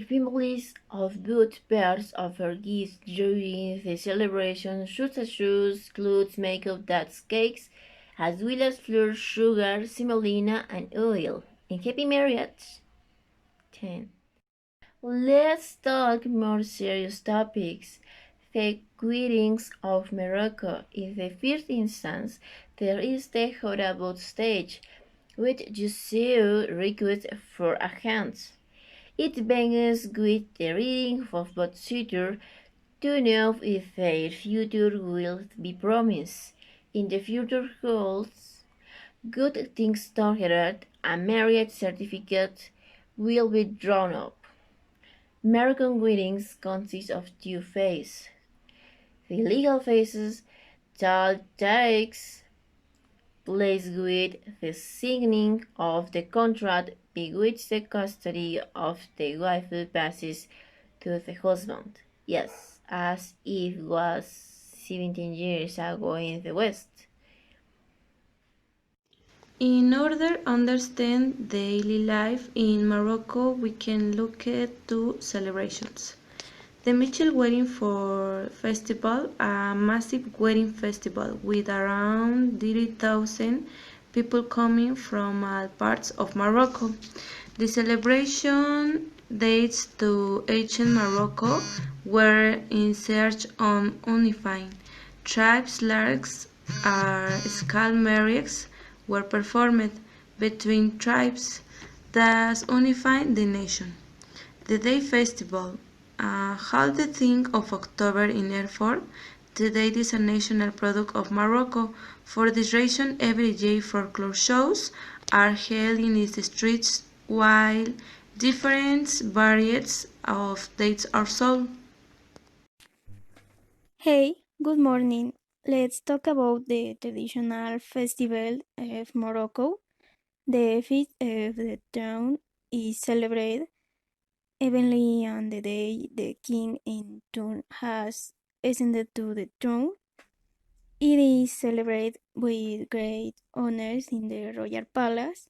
families of both pairs offer gifts during the celebration, such as shoes, clothes, makeup, nuts, cakes, as well as flour, sugar, semolina, and oil. And happy marriage! 10. Let's talk more serious topics. The greetings of Morocco. In the first instance, there is the horrible stage, which you see request for a hand. It begins with the reading of both suitors to know if their future will be promised. In the future holds good things together, a marriage certificate will be drawn up. American greetings consist of two phases. The legal phases that takes place with the signing of the contract by which the custody of the wife passes to the husband. Yes, as it was 17 years ago in the West. In order to understand daily life in Morocco, we can look at two celebrations. The Mitchell Wedding for Festival, a massive wedding festival with around 30,000 people coming from all parts of Morocco. The celebration dates to ancient Morocco, where in search of unifying tribes, large scale marriages were performed between tribes, thus unifying the nation. The Day Festival, held the 10th of October in Erfurt, the date is a national product of Morocco. For this reason, every year folklore shows are held in its streets, while different varieties of dates are sold. Hey, good morning. Let's talk about the traditional festival of Morocco. The feast of the town is celebrated evenly on the day the king in turn has ascended to the throne. It is celebrated with great honors in the royal palace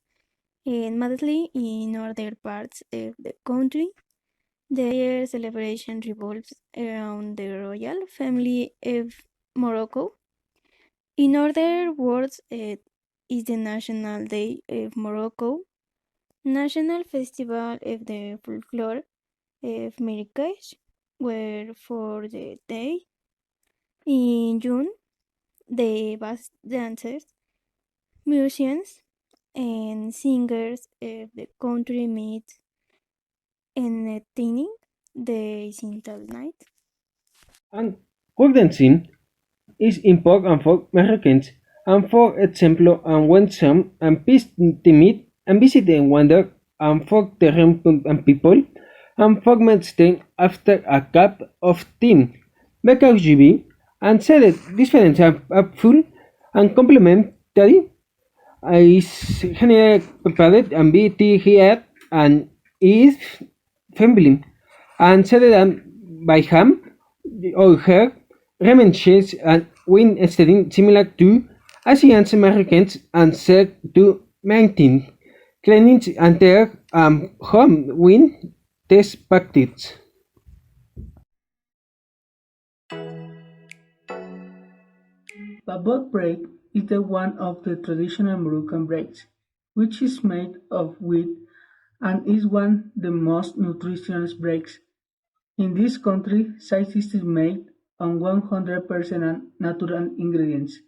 and mostly in other parts of the country. The year celebration revolves around the royal family of Morocco. In other words, it is the National Day of Morocco, National Festival of the Folklore of Marrakech, where for the day in June, the vast dancers, musicians, and singers of the country meet entertaining the Sintal night. And folk dancing is important for Mexicans, and for example, and when some and peace to meet and visit and wander, and folk terrain and people, and folk might stay after a cup of tea, because GB, and said that different are full and complementary is generally prepared and be tea here and is family, and said that by ham or her remains and win studying similar to Asian Americans and said to maintain cleaning and their home win test practice. Babot bread is the one of the traditional Moroccan breads, which is made of wheat and is one the most nutritious breads. In this country, site is made on 100% natural ingredients.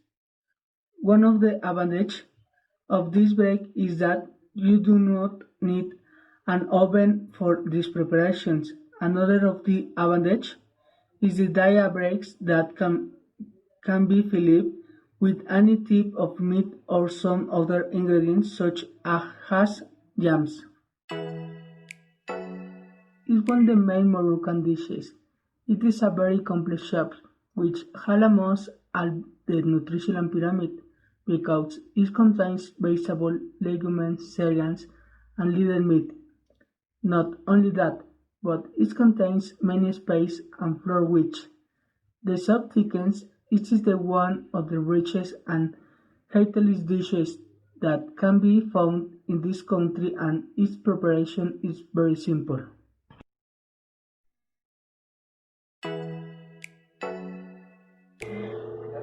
One of the advantages of this bread is that you do not need an oven for these preparations. Another of the advantages is the dia breaks that can be filled with any type of meat or some other ingredients such as yams. It's one of the main Moroccan dishes. It is a very complex shape, which almost all the nutritional pyramid because it contains vegetable, legumes, cereals, and little meat. Not only that, but it contains many spices and flour which the soup thickens. It is the one of the richest and healthiest dishes that can be found in this country and its preparation is very simple.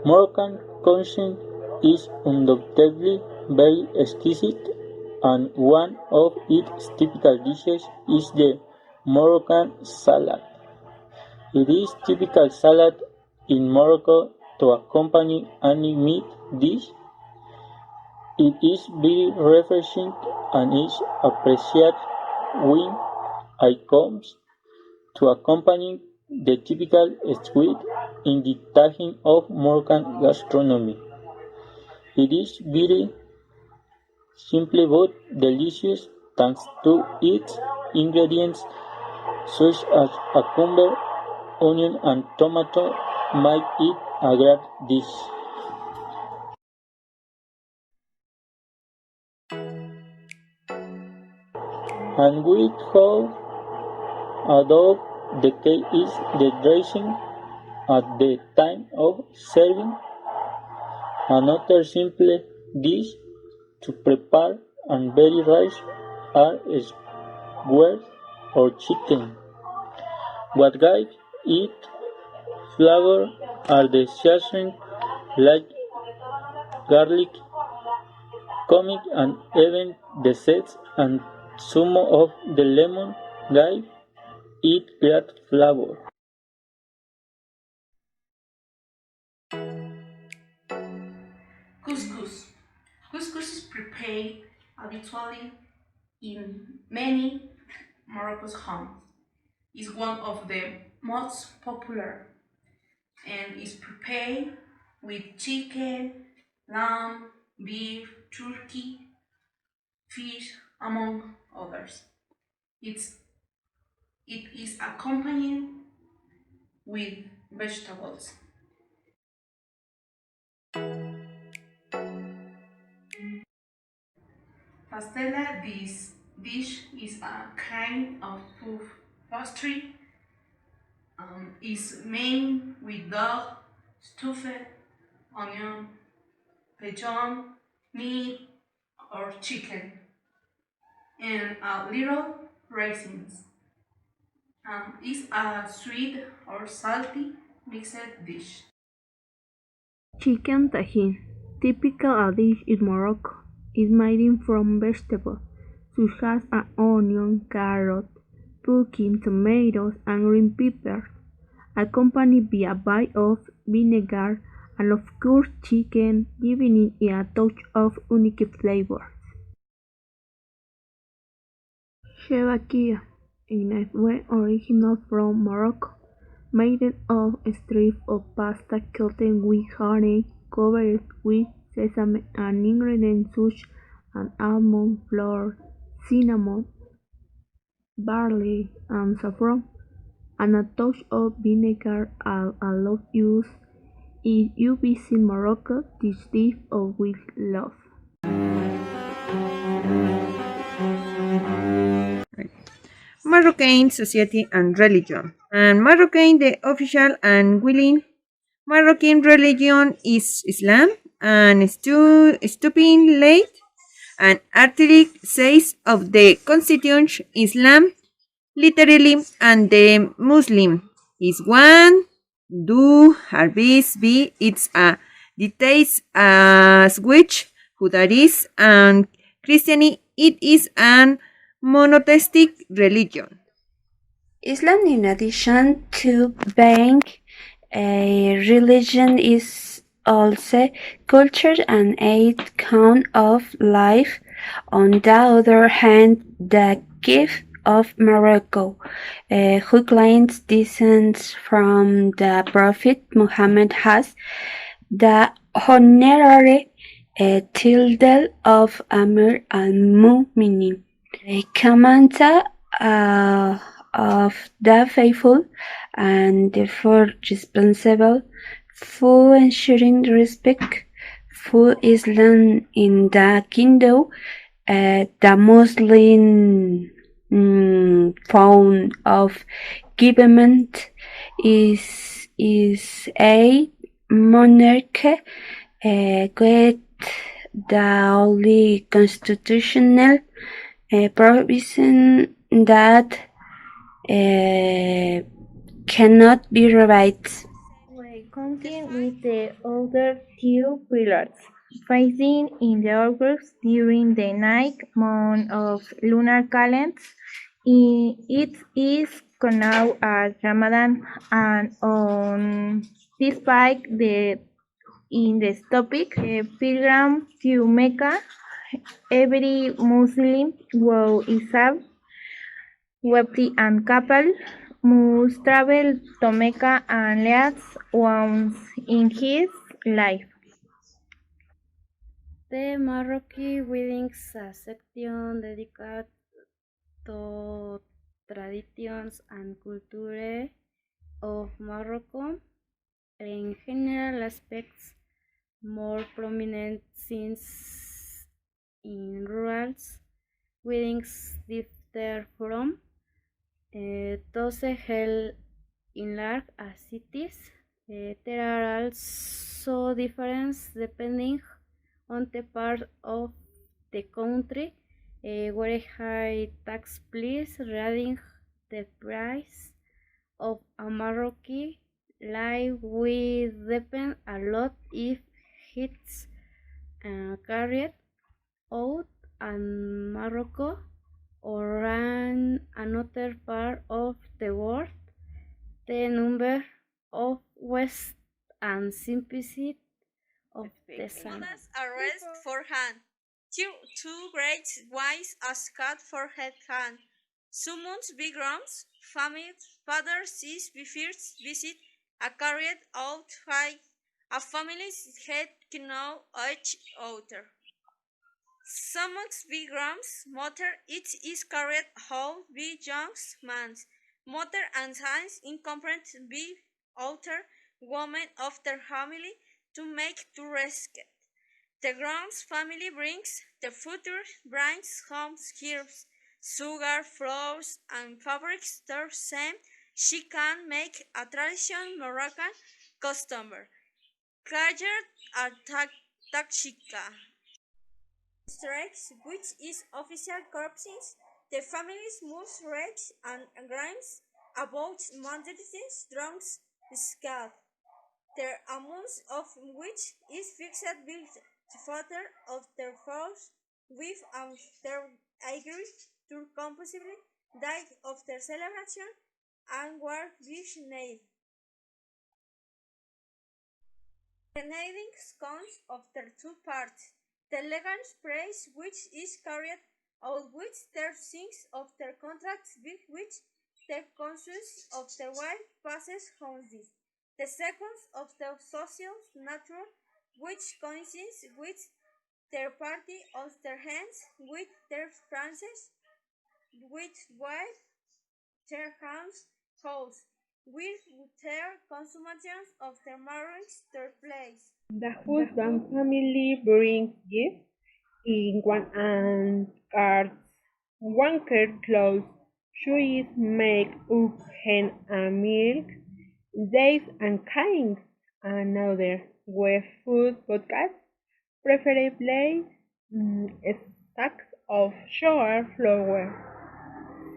Moroccan cuisine is undoubtedly very exquisite, and one of its typical dishes is the Moroccan salad. It is typical salad in Morocco to accompany any meat dish. It is very refreshing and is appreciated when it comes to accompanying the typical squid in the tagine of Moroccan gastronomy. It is very simple but delicious thanks to its ingredients such as cucumber, onion and tomato make it a great dish. And with how adobe the cake is the dressing at the time of serving. Another simple dish to prepare and very rice are squares or chicken. What gives it flavor are the seasoning like garlic, cumin and even the zest and some of the lemon give it great flavor. Couscous. Couscous is prepared habitually in many Morocco's homes. It's one of the most popular and is prepared with chicken, lamb, beef, turkey, fish, among others. It's, it is accompanied with vegetables. Pastella, this dish is a kind of puff pastry. Is made with dog, stuffed onion, pigeon, meat, or chicken, and a little raisins. Is a sweet or salty mixed dish. Chicken tajin, typical dish in Morocco, is made from vegetables such as onion, carrot, pumpkin, tomatoes, and green peppers, accompanied by a bite of vinegar and of course chicken, giving it a touch of unique flavor. Shebakia, a knife original from Morocco, made of strips of pasta coated with honey, covered with sesame and ingredients such as almond flour, cinnamon, barley, and saffron, and a touch of vinegar are allowed use. If you visit Morocco, this dish will love. Moroccan society and religion. And Moroccan, the official and willing Moroccan religion is Islam, and stupid late and Article 6 of the Constitution Islam literally and the Muslim is one, do, harvest, be, it's a details as which Judaism and Christianity it is an monotheistic religion. Islam, in addition to being a religion, is also culture and a count of life. On the other hand, the gift of Morocco, who claims descent from the Prophet Muhammad, has the honorary title of Amir al-Mu'minin, a commander of the faithful, and therefore responsible for ensuring respect for Islam in the kingdom. The Muslim form of government is a monarchy with the only constitutional provision that cannot be revised. counting with the other two pillars, facing in the August during the ninth month of lunar calendar. It is known as Ramadan, and on despite the in this topic, pilgrim to Mecca, every Muslim who is wealthy and couple must travel to Mecca at least once in his life. The Moroccan weddings, a section dedicated to traditions and culture of Morocco, in general aspects more prominent since in rural weddings differ from those held in large cities. There are also differences depending on the part of the country where high tax place raising the price of a Moroccan life will depend a lot if it's carried out in Morocco or in another part of the world. The number of ways and simplicity of the same. Mothers arrest for hand. Two great wives as cut for head hand. Summons big rooms. Family fathers is first visit a carried out high. A family's head know each other. Summons big rooms. Mother it is carried out by young man. Mother and sons incompetent be outer women of their family to make to rescue. The grounds family brings the future brings home herbs, sugar, flowers, and fabrics the same. She can make a traditional Moroccan customer. Kajer are takshika. Strikes, which is official corpses, the families must raise and grimes about Mondays drunks scalp. Their amounts of which is fixed by the father of their house with their agree to composibly die of their celebration and were wish named. The naming comes of their two parts. The legal praise which is carried out which their things of their contracts with which the conscience of the wife passes on this. The second of the social nature which coincides with their party of their hands with their frances, with wife their hands house, with their consummations of their marriage their place. The husband family brings gifts in one and cards, one care clothes, shoes, make up hen and milk, dates and cakes, another with food podcast, preferably stacks of sugar, flour,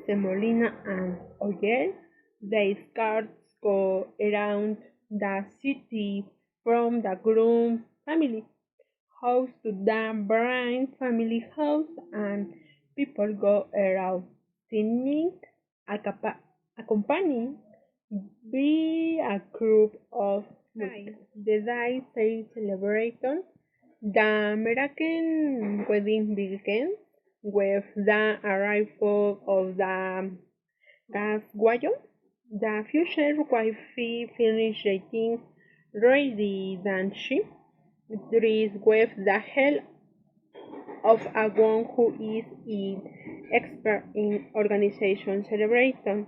semolina and oil. These cards go around the city from the groom family house to the bride family house, and people go around singing, accompanied by a group of music. The day they celebration, the American wedding begins with the arrival of the gas wagon. The future wifey finishes getting ready than she dressed with the help of a one who is an expert in organization celebration.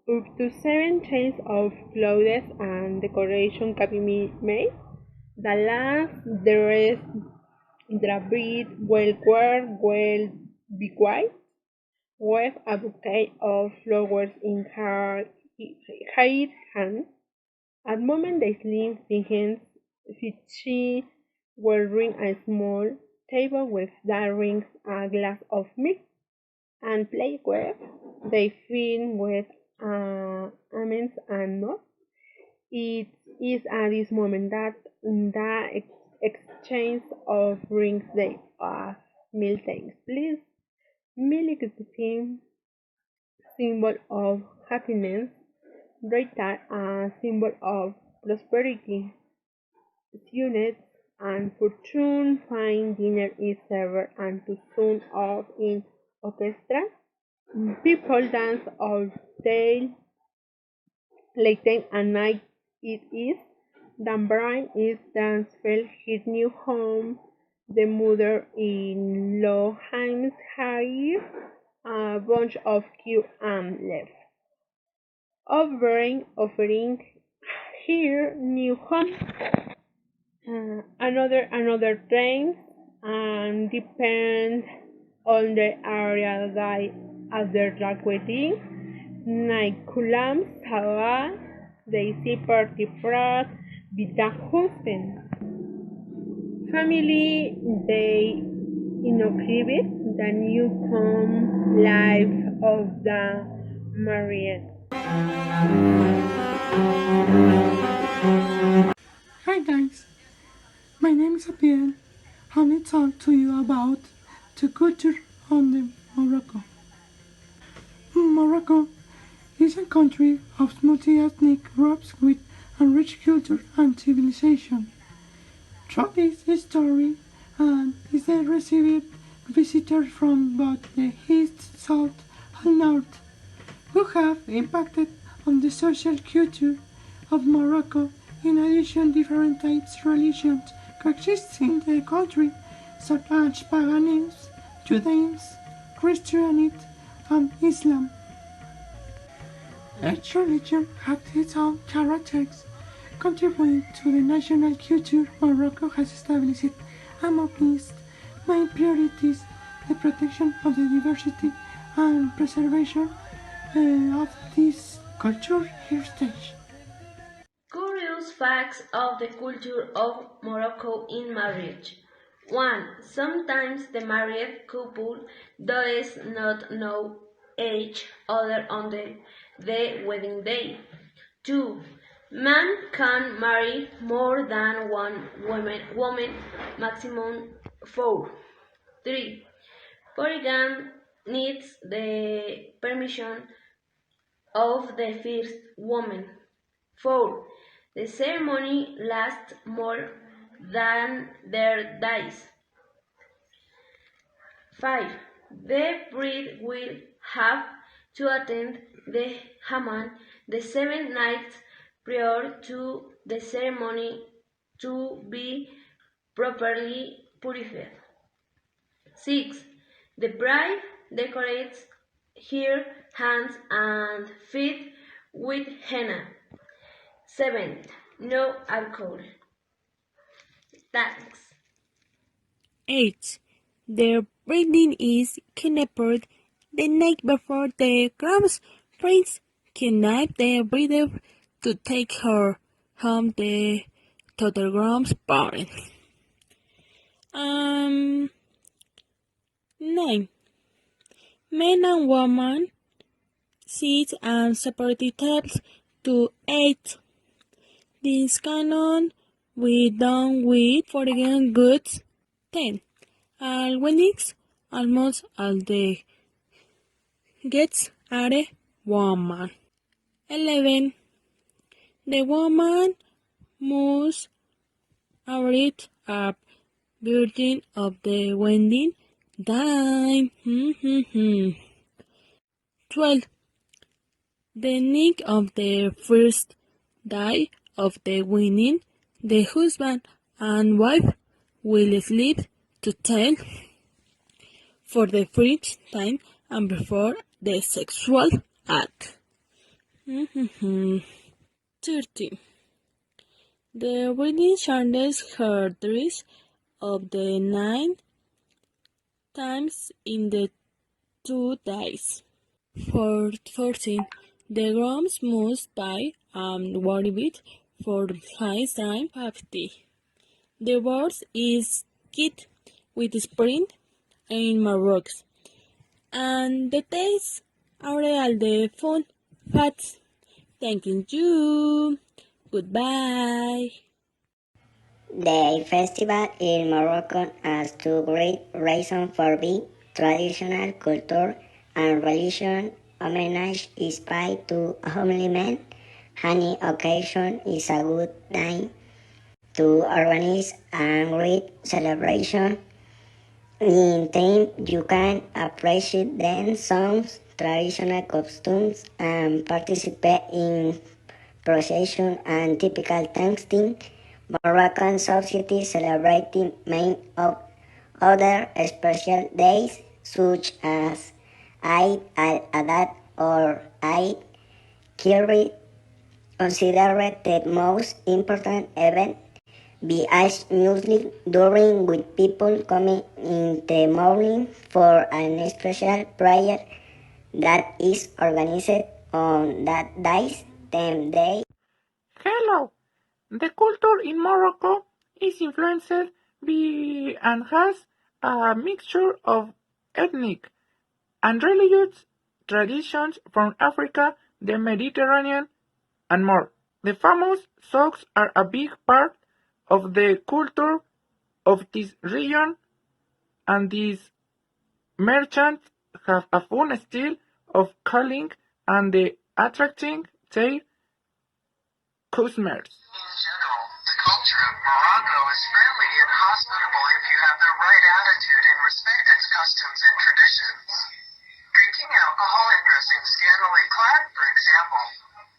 Up to 7 changes of clothes and decoration can be made. The last dress, the bride will wear will be white with a bouquet of flowers in her hand. At the moment the slim begins, she will ring a small table with that rings a glass of milk and play with. They fill with almonds and nuts. It's is at this moment that the exchange of rings day of mealtimes. Please, milk is the symbol of happiness, brighter a symbol of prosperity, units and fortune. Fine dinner is served and to soon off in orchestra. People dance all day, late at night it is. The bride is transferred his new home. The mother-in-law hangs high a bunch of cute left. Offering here new home. Another train and depend on the area that after the wedding. Nightclubs, Sabah, Daisy Party Frat, with the husband. Family Day inaugurated the new home life of the married. Hi guys, my name is Abiel. I will talk to you about the culture of the Morocco. Morocco is a country of multi-ethnic groups with a rich culture and civilization. Through this history and is received visitors from both the east, south and north who have impacted on the social culture of Morocco. In addition, different types of religions coexist in the country, such as paganism, Judaism, Christianity, and Islam. Each religion has its own characteristics, contributing to the national culture. Morocco has established among its main priorities the protection of the diversity and preservation of this cultural heritage. Curious facts of the culture of Morocco in marriage. 1. Sometimes the married couple does not know each other on the wedding day. 2. Man can marry more than one woman, maximum 4. 3. Polygamy needs the permission of the first woman. 4. The ceremony lasts more than their days. 5. The bride will have to attend the Hammam the 7 nights prior to the ceremony to be properly purified. 6. The bride decorates her hands and feet with henna. 7. No alcohol. Thanks. 8. Their breeding is kidnapped the night before the groom's prince kidnapped the bride to take her home to the groom's parents. 9. Men and women sit and separate tables to eat. This canon we done with foreign goods. 10. All weddings, almost all the guests are a woman. 11. The woman must await a virgin of the wedding time. 12. The night of the first day of the wedding, the husband and wife will sleep to tell for the first time and before the sexual act. 13. The wedding changes her dress of the 9 times in the 2 days. 14. The grooms must buy worry bit for his time 50. The word is kit with spring in Morocco. And the days are all the fun facts. Thank you. Goodbye. The festival in Morocco has two great reasons for being: traditional culture and religion. Homage is paid to holy men. Any occasion is a good time to organize a great celebration. In time, you can appreciate dance songs, traditional costumes, and participate in procession and typical Thanksgiving. Moroccan society celebrating many of other special days such as Eid al-Adha or Eid Kiri, considered the most important event. Beach music during with people coming in the morning for an special prayer that is organized on that day's same day. Hello! The culture in Morocco is influenced by and has a mixture of ethnic and religious traditions from Africa, the Mediterranean, and more. The famous souks are a big part of the culture of this region, and these merchants have a fun style of calling and the attracting their customers. In general, the culture of Morocco is friendly and hospitable if you have the right attitude and respect its customs and traditions. Drinking alcohol and dressing scantily clad, for example,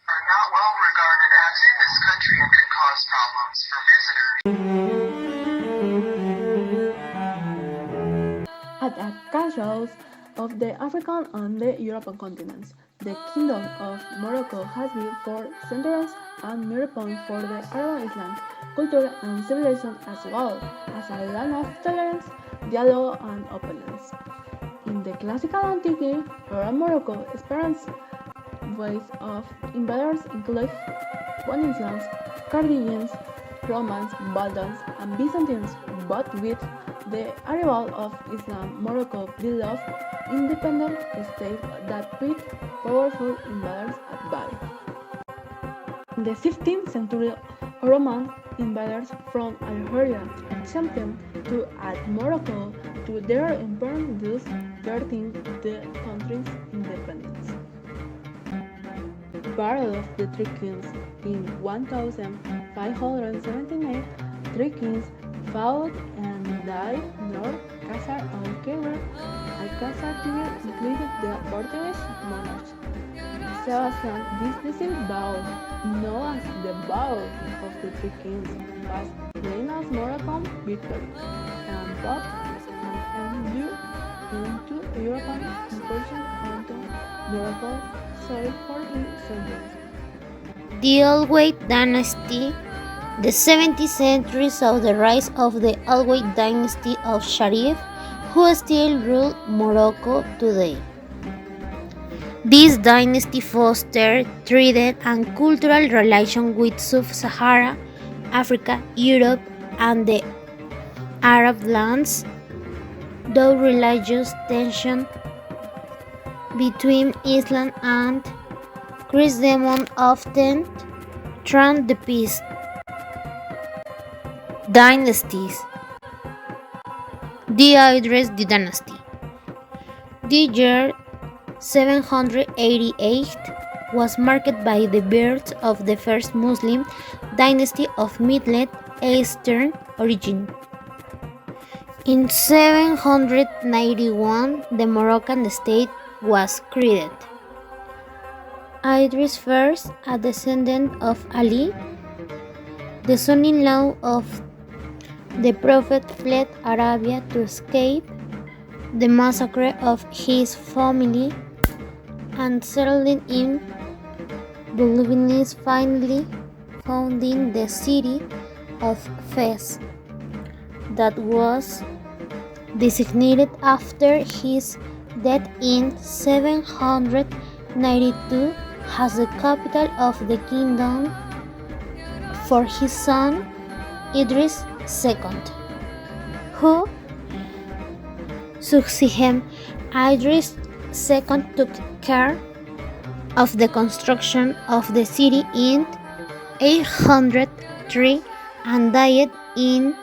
are not well regarded as in this country and could cause problems for visitors. At the casuals of the African and the European continents, the Kingdom of Morocco has been for centuries a mirror point for the Arab Islam culture and civilization, as well as a land of tolerance, dialogue, and openness. In the classical antiquity, around Morocco experienced waves of invaders included Phoenicians, Carthaginians, Romans, Balkans, and Byzantines, but with the arrival of Islam, Morocco developed independent states that beat powerful invaders at bay. In the 15th century, Roman invaders from Algeria attempted to add Morocco to their empire, thus threatening the country's independence. Battle of the Three Kings in 1578, three kings fought and died near Alcázar Alquerre. Alcázar included the Portuguese monarch Sebastian. This decisive battle, known as the Battle of the Three Kings, was claimed as Moroccan victory and brought an end into European incursion onto Morocco soil for centuries. The Alwide dynasty. The 17th century saw the rise of the Alwide dynasty of Sharif, who still rule Morocco today. This dynasty fostered trade and cultural relations with Sub-Sahara Africa, Europe, and the Arab lands, though religious tension between Islam and Christendom often threatened the peace. Dynasties. The Idris dynasty. The year 788 was marked by the birth of the first Muslim dynasty of Middle Eastern origin. In 791, the Moroccan state was created. Idris I, a descendant of Ali, the son-in-law of the Prophet, fled Arabia to escape the massacre of his family and settled in Volubilis, finally founding the city of Fez, that was designated after his death in 792 as the capital of the kingdom for his son Idris II, who succeeded him. Idris II took care of the construction of the city in 803 and died in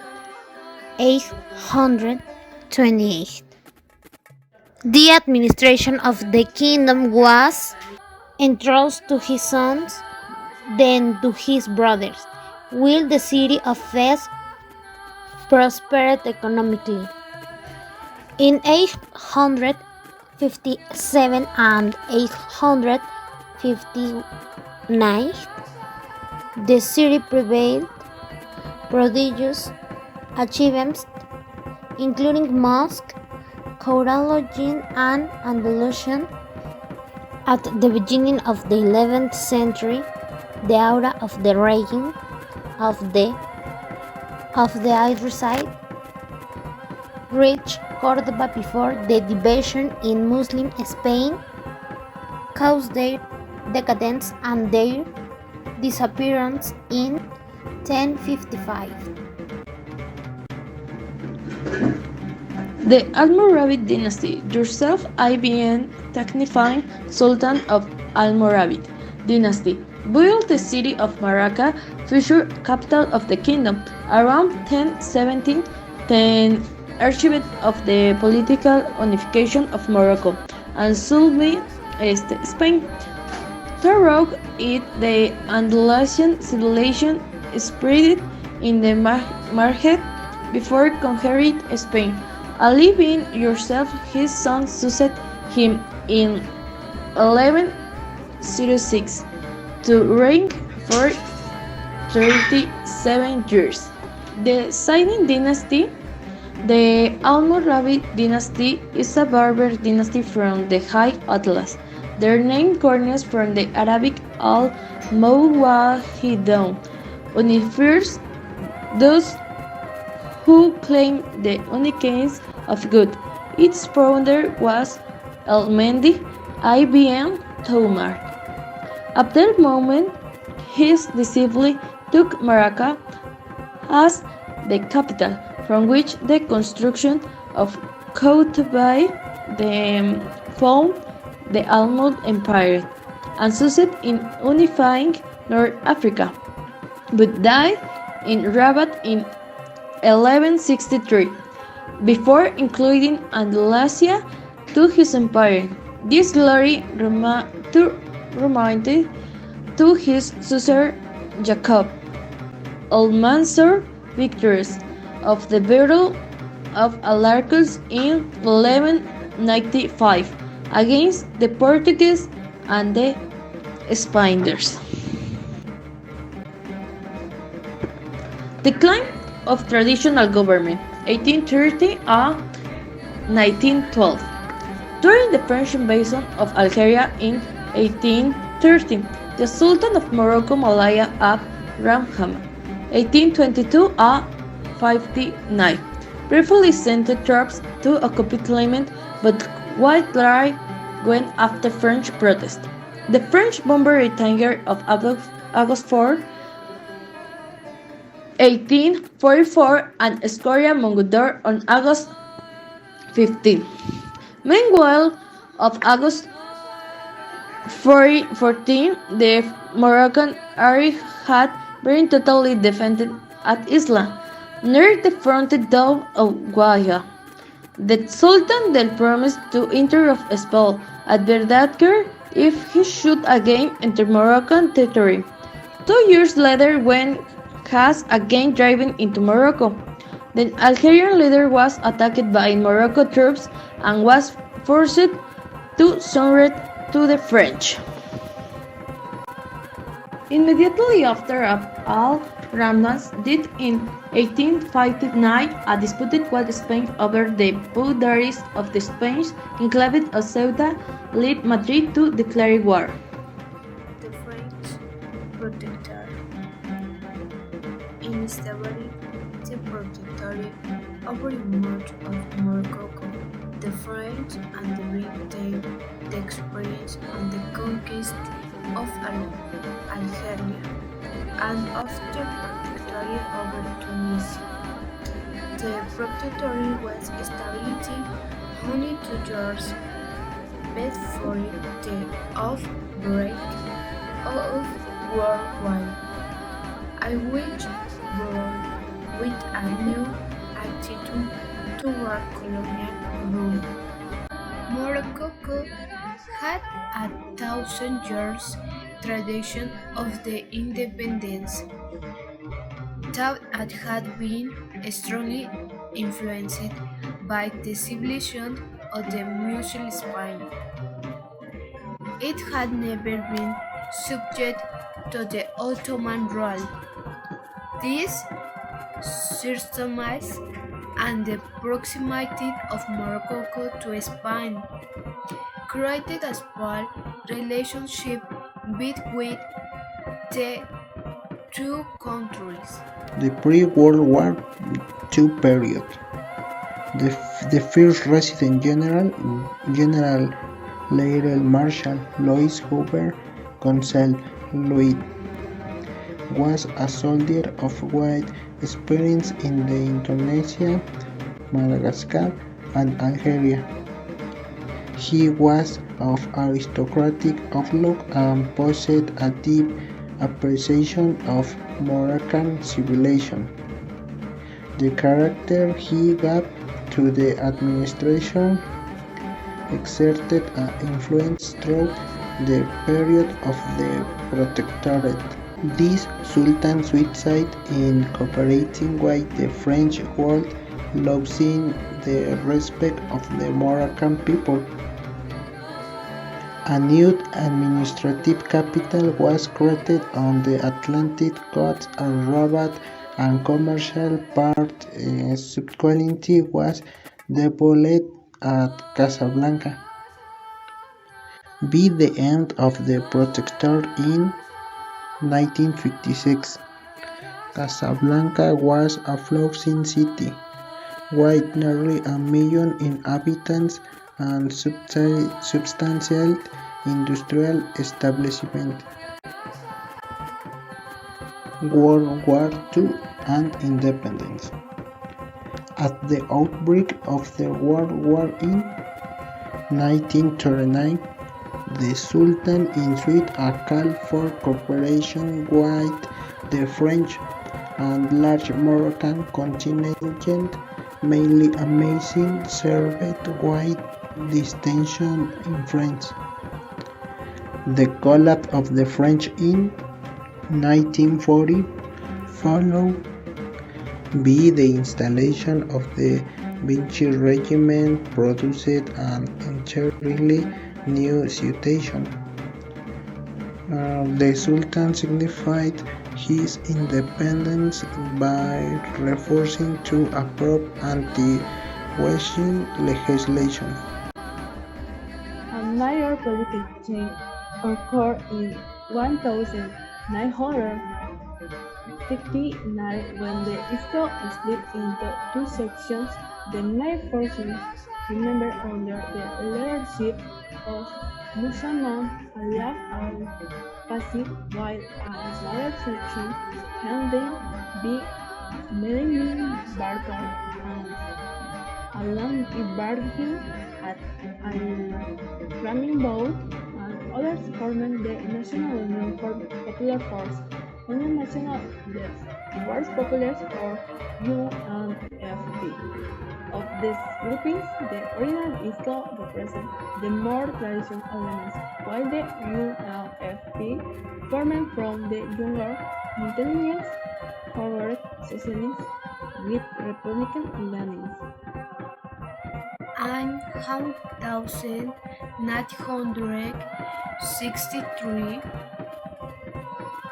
828. The administration of the kingdom was entrusted to his sons, then to his brothers, while the city of Fez prospered economically. In 857 and 859, the city prevailed prodigious achievements, including mosque, Corallogian, and Andalusian. At the beginning of the 11th century, the aura of the reign of the Idrisite reached Cordoba before the division in Muslim Spain caused their decadence and their disappearance in 1055. The Almoravid dynasty, yourself IBN Technifying Sultan of Almoravid dynasty, built the city of Maracá, future capital of the kingdom, around 1017, then archived of the political unification of Morocco and Sultan Spain. Throughout it, the Andalusian civilization spread in the Maghreb before conquering Spain. Alibin yourself, his son succeeded him in 1106 to reign for 37 years. The Saidin dynasty, the Almoravid dynasty, is a Berber dynasty from the High Atlas. Their name comes from the Arabic al-Muwahhidun, unifiers, those who claim the uniqueness of good. Its founder was El-Mendi ibn Tomar. At that moment, his disciple took Maracá as the capital, from which the construction of Koutubay found the Almohad Empire, and succeeded in unifying North Africa, but died in Rabat in 1163, before including Andalusia to his empire. This glory remained to his successor Jacob al-Mansur, victorious of the Battle of Alarcos in 1195 against the Portuguese and the Spaniards. Decline of traditional government, 1830 and 1912. During the French invasion of Algeria in 1813, the Sultan of Morocco Malaya Ab Ramham, 1822 and 59, briefly sent troops to occupy Clement, but widely went after French protest. The French bombarded Tanger of August 4, 1844, and Escoria Mogador on August 15. Meanwhile, of August 14, the Moroccan army had been totally defeated at Isla, near the frontier town of Guaya. The Sultan then promised to interrupt a spell at Berdaker if he should again enter Moroccan territory. 2 years later, when Khas again driven into Morocco, the Algerian leader was attacked by Morocco troops and was forced to surrender to the French. Immediately after al-Ramnas died in 1859, a dispute with Spain over the boundaries of the Spanish enclave of Ceuta led Madrid to declare war. The French protector instability the protectorate over much of Morocco. The French undertook the experience on the conquest of Algeria and of the protectorate over Tunisia. The protectorate was established only 2 years before the outbreak of World War I wish brought with a new attitude toward colonial rule. Morocco had a thousand years tradition of the independence that it had been strongly influenced by the civilization of the Muslim Spain. It had never been subject to the Ottoman rule. This circumstance and the proximity of Morocco to Spain created a special relationship between the two countries. The pre-World War II period. The first Resident General, General Laurel Marshal Louis Hoover Consul Louis, was a soldier of wide experience in the Indonesia, Madagascar, and Algeria. He was of aristocratic outlook and possessed a deep appreciation of Moroccan civilization. The character he gave to the administration exerted an influence throughout the period of the Protectorate. This Sultan succeeded in cooperating with the French world, losing the respect of the Moroccan people. A new administrative capital was created on the Atlantic coast and Rabat, and commercial part subsequently was developed at Casablanca. By the end of the Protectorate in 1956, Casablanca was a flourishing city, with nearly 1 million inhabitants and substantial industrial establishment. World War II and independence. At the outbreak of the World War in 1939, the Sultan issued a call for cooperation with the French, and large Moroccan contingent, mainly amazing, served with distinction in France. The collapse of the French in 1940 followed by the installation of the Vichy regiment produced an entirely new situation. The Sultan signified his independence by refusing to approve anti-Western legislation. A major political change occurred in 1969 when the East split into two sections. The main forces remained under the leadership of Muhammad Allah al-Qassim, while a smaller section headed by Medellin Barker and Alan Ibrahim at Al-Ramin and others formed the National Union for Popular Force, Union National des Forces Populaires or UNFP. Of these groupings, the original ISCO represents the more traditional elements, while the UNFP formed from the younger, intelligent, forward socialists with Republican leanings. In 1963,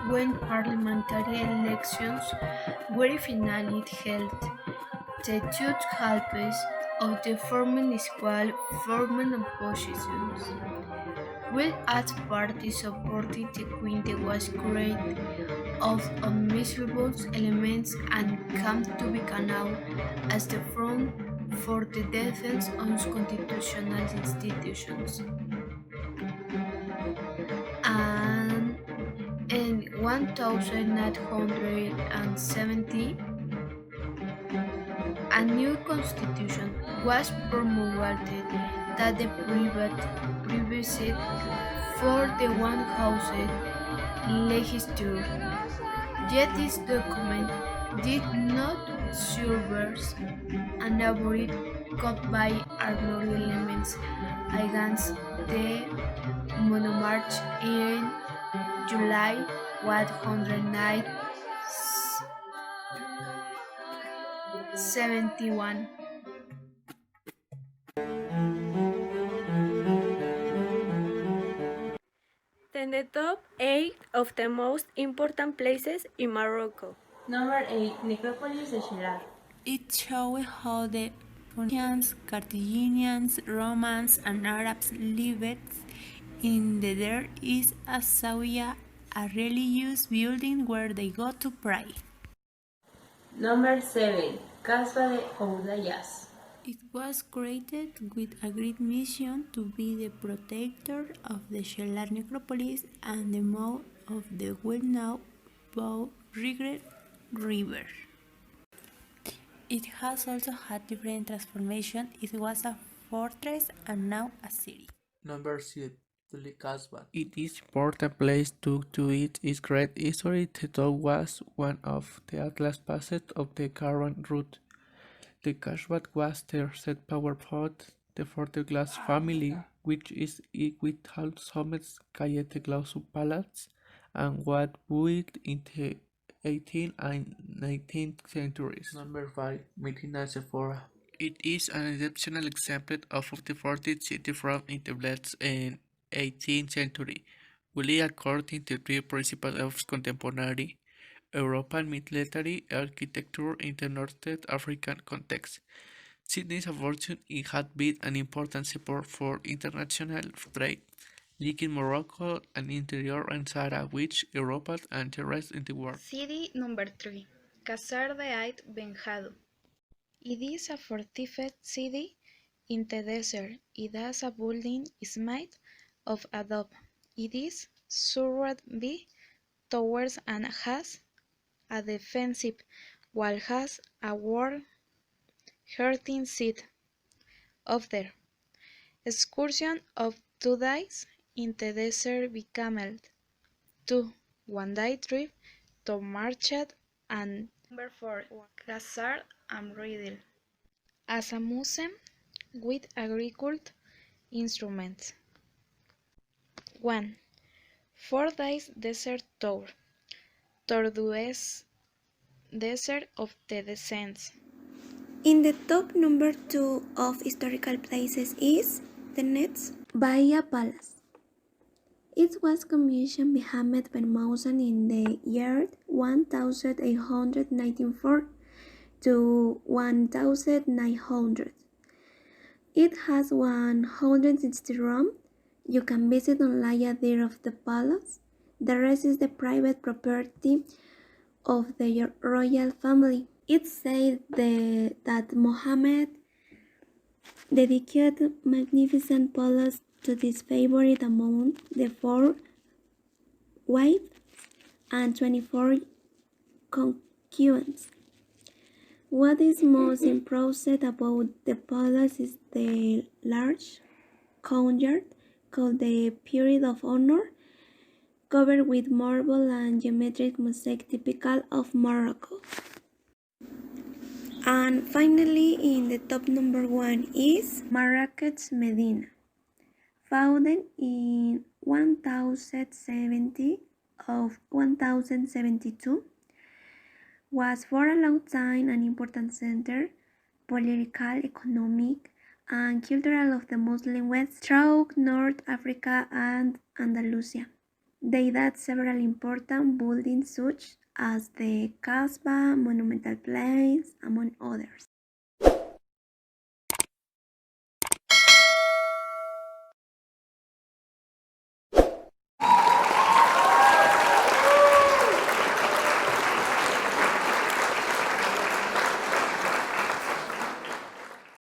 when parliamentary elections were finally held, the two halves of the forming squad formed oppositions. While each party supported the Queen, was created of unmistakable elements and came to be known as the Front for the Defense of Constitutional Institutions. And in 1970, a new constitution was promulgated that the privacy for the one-house legislature. Yet this document did not surface an elaborate cut by armored elements against the monomarch in July 171. Then the top 8 of the most important places in Morocco. Number 8. Necropolis de Shelar. It showed how the Phoenicians, Carthaginians, Romans, and Arabs lived in the there is a Zawiya, a religious building where they go to pray. Number 7. Casbah de Oudayas. It was created with a great mission to be the protector of the Shelar necropolis and the mouth of the well-known Rigret River. It has also had different transformations. It was a fortress and now a city. Number 6. Tuli Casbah. It is important place to its great history. The town was one of the Atlas passes of the current route. The Casbah was the set power point, the fourth glass family, which is with Home's Cayete Glass Palace, and was built in the 18th and 19th centuries. Number 5. Medina Sephora. It is an exceptional example of the 14th city from the late 18th century, really according to three principles of contemporary European military architecture in the North African context. Sydney's fortune it had been an important support for international trade, linking Morocco and interior and Sahara with Europe and the rest of the world. City number 3. Casar de Ait Benjado. It is a fortified city in the desert. It has a building is made of adobe. It is surrounded by towers and has a defensive wall, has a war hurting seat of there. Excursion of 2 days in the desert by camel. 2. 1 day trip to market and number 4. Casar and Riddle. As a museum with agricultural instruments. 1. 4 days desert tour. Tortuous Desert of the Descents. In the top number 2 of historical places is the next Bahia Palace. It was commissioned by Mohammed Ben Mousan in the year 1894 to 1900. It has 160 rooms. You can visit online a day of the palace. The rest is the private property of the royal family. It's said that Mohammed dedicated magnificent palace to his favorite among the 4 wives and 24 concubines. What is most impressive about the palace is the large courtyard called the Period of Honor, covered with marble and geometric mosaic typical of Morocco. And finally, in the top number 1 is Marrakech Medina. Founded in 1070 of 1072, was for a long time an important center, political, economic, and cultural of the Muslim West throughout North Africa and Andalusia. They had several important buildings such as the Casbah, Monumental Place, among others.